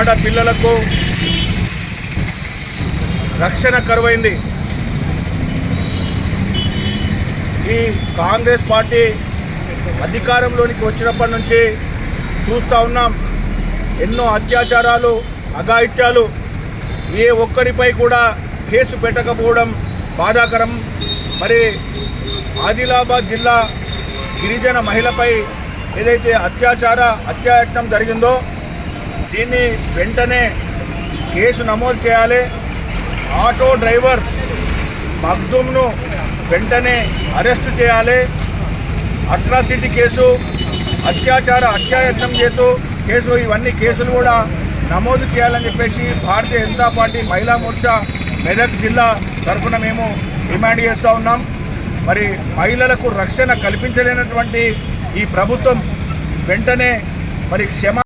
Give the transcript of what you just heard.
ఆడపిల్లలకు రక్షణ కరువైంది. ఈ కాంగ్రెస్ పార్టీ అధికారంలోనికి వచ్చినప్పటి నుంచి చూస్తూ ఉన్నాం. ఎన్నో అత్యాచారాలు, అఘాయిత్యాలు, ఏ ఒక్కరిపై కూడా కేసు పెట్టకపోవడం బాధాకరం. మరి ఆదిలాబాద్ జిల్లా గిరిజన మహిళపై ఏదైతే అత్యాయత్నం జరిగిందో దీన్ని వెంటనే కేసు నమోదు చేయాలి. ఆటో డ్రైవర్ మగ్దుమ్ను వెంటనే అరెస్టు చేయాలి. అట్రాసిటీ కేసు, అత్యాయత్నం కేసు, ఇవన్నీ కేసులు కూడా నమోదు చేయాలని చెప్పేసి భారతీయ జనతా పార్టీ మహిళా మోర్చా మెదక్ జిల్లా తరఫున మేము డిమాండ్ చేస్తూ ఉన్నాం. మరి మహిళలకు రక్షణ కల్పించలేనటువంటి ఈ ప్రభుత్వం వెంటనే మరి